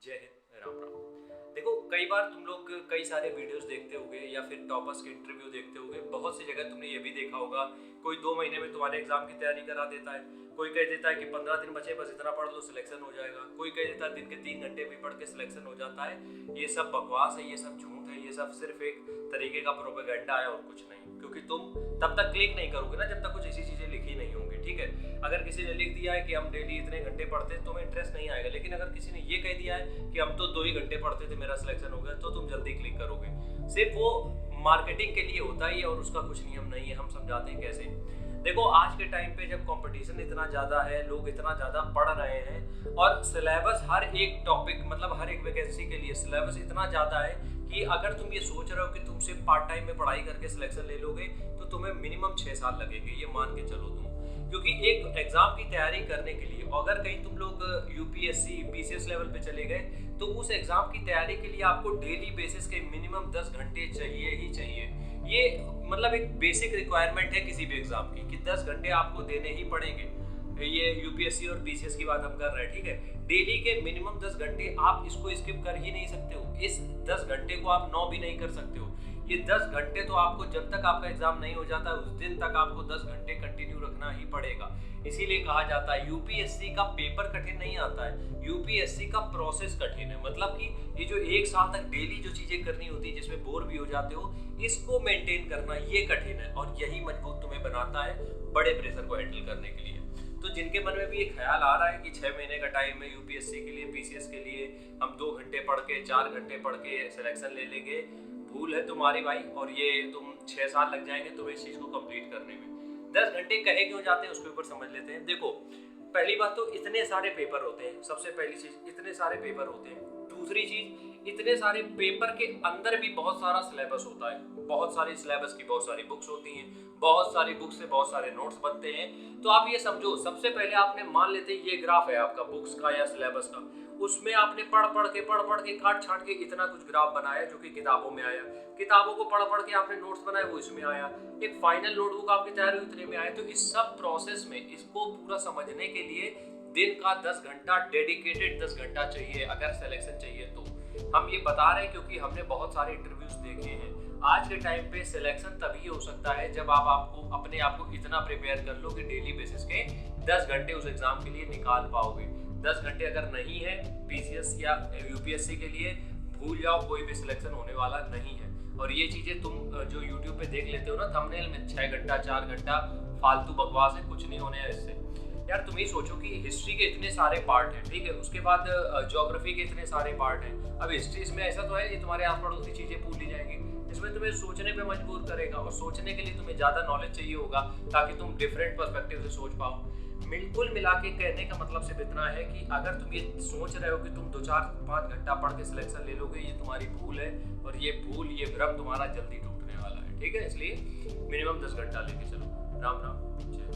जय हिंद, राम राम। देखो, कई बार तुम लोग कई सारे वीडियोस देखते होगे या फिर टॉपर्स के इंटरव्यू देखते होगे। बहुत सी जगह तुमने ये भी देखा होगा, कोई 2 महीने में तुम्हारे एग्जाम की तैयारी करा देता है। कोई कह देता है कि 15 दिन बचे, बस इतना पढ़ लो सिलेक्शन हो जाएगा। कोई कह देता है दिन के 3 घंटे भी पढ़ के सिलेक्शन हो जाता है। ये सब बकवास है, ये सब झूठ है, ये सब सिर्फ एक तरीके का प्रोपेगेंडा है और कुछ नहीं। क्योंकि तुम तब तक क्लिक नहीं करोगे ना जब तक कुछ ऐसी चीजें लिखी नहीं होंगी। ठीक है, अगर किसी ने लिख दिया है कि हम डेली इतने घंटे पढ़ते हैं, तुम्हें इंटरेस्ट नहीं आएगा। लेकिन अगर किसी ने ये कह दिया है कि हम तो 2 ही घंटे पढ़ते थे, मेरा सिलेक्शन हो गया, तो तुम जल्दी क्लिक करोगे। सिर्फ वो मार्केटिंग के लिए होता ही है और उसका कुछ नियम नहीं है। हम समझाते हैं कैसे। देखो, आज के टाइम पे जब कंपटीशन इतना ज़्यादा है, लोग इतना ज़्यादा पढ़ रहे हैं और सिलेबस हर एक टॉपिक मतलब हर एक वैकेंसी के लिए सिलेबस इतना ज़्यादा है कि अगर तुम ये सोच रहे हो कि तुम सिर्फ पार्ट टाइम में पढ़ाई करके सिलेक्शन ले लोगे तो तुम्हें मिनिमम 6 साल लगेंगे, ये मान के चलो तुम। क्योंकि एक एग्जाम की तैयारी करने के लिए अगर कहीं तुम लोग यूपीएससी पीसीएस लेवल पे चले गए तो उस एग्जाम की तैयारी के लिए आपको डेली बेसिस के मिनिमम 10 घंटे चाहिए ही चाहिए। ये मतलब एक बेसिक रिक्वायरमेंट है किसी भी एग्जाम की कि 10 घंटे आपको देने ही पड़ेंगे। ये यूपीएससी और पीसीएस की बात हम कर रहे हैं। ठीक है, डेली के मिनिमम 10 घंटे आप इसको स्किप कर ही नहीं सकते हो। इस 10 घंटे को आप 9 भी नहीं कर सकते हो। ये 10 घंटे तो आपको जब तक आपका एग्जाम नहीं हो जाता उस दिन तक आपको 10 घंटे कंटिन्यू रखना ही पड़ेगा। इसीलिए कहा जाता है यूपीएससी का पेपर कठिन नहीं आता है, यूपीएससी का प्रोसेस कठिन है। मतलब कि ये जो 1 साल तक डेली जो चीजें करनी होती है जिसमें बोर भी हो जाते हो, इसको मेंटेन करना ये कठिन है और यही मजबूत तुम्हें बनाता है बड़े प्रेशर को हैंडल करने के लिए। तो जिनके मन में भी ये ख्याल आ रहा है कि 6 महीने का टाइम है यूपीएससी के लिए, पीसीएस के लिए हम 2 घंटे पढ़ के 4 घंटे पढ़ के सिलेक्शन ले लेंगे, भूल है तुम्हारी भाई। और ये तुम 6 साल लग जाएंगे तुम्हें इस चीज को कंप्लीट करने में। 10 घंटे कहे क्यों जाते हैं उसके ऊपर समझ लेते हैं। देखो, पहली बात तो इतने सारे पेपर होते हैं, सबसे पहली चीज इतने सारे पेपर होते हैं। दूसरी चीज, इतने सारे पेपर के अंदर भी बहुत सारा सिलेबस होता है, बहुत सारी सिलेबस की बहुत सारी बुक्स होती हैं, बहुत सारी बुक्स से बहुत सारे नोट्स बनते हैं। तो आप ये समझो, सबसे पहले आपने मान लेते ये ग्राफ है आपका बुक्स का या सिलेबस का, उसमें आपने पढ़ पढ़ के काट छाट के इतना कुछ ग्राफ बनाया जो कि किताबों में आया, किताबों को पढ़ के आपने नोट्स बनाए वो इसमें आया, एक फाइनल नोटबुक आपकी तैयार हुई इतने में आया। तो इस सब प्रोसेस में इसको पूरा समझने के लिए दिन का 10 घंटा डेडिकेटेड 10 घंटा चाहिए अगर सिलेक्शन चाहिए तो। हम ये बता रहे हैं क्योंकि हमने बहुत सारे इंटरव्यूज देखे हैं। आज के टाइम पे सिलेक्शन तभी हो सकता है जब आपको अपने आप को इतना प्रिपेयर कर लो कि डेली बेसिस के 10 घंटे उस एग्जाम के लिए निकाल पाओगे। 10 घंटे अगर नहीं है पीसीएस या यूपीएससी के लिए, भूल जाओ, कोई भी सिलेक्शन होने वाला नहीं है। और ये चीजें तुम जो यूट्यूब पे देख लेते हो ना थंबनेल में, 6 घंटा 4 घंटा फालतू बकवास है, कुछ नहीं होने है इससे। यार तुम ही सोचो कि हिस्ट्री के इतने सारे पार्ट हैं, ठीक है, उसके बाद ज्योग्राफी के इतने सारे पार्ट हैं। अब हिस्ट्री इसमें ऐसा तो है ये तुम्हारे आस पड़ोस की चीजें भूल ली जाएंगी, इसमें तुम्हें सोचने पे मजबूर करेगा और सोचने के लिए तुम्हें ज्यादा नॉलेज चाहिए होगा ताकि तुम डिफरेंट पर्सपेक्टिव से सोच पाओ। बिल्कुल मिला के कहने का मतलब सिर्फ इतना है कि अगर तुम ये सोच रहे हो कि तुम 2-4-5 घंटा पढ़ के सिलेक्शन ले लोगे, ये तुम्हारी भूल है और ये भूल, ये भ्रम तुम्हारा जल्दी टूटने वाला है। ठीक है, इसलिए मिनिमम 10 घंटा लेके चलो। राम राम, जय।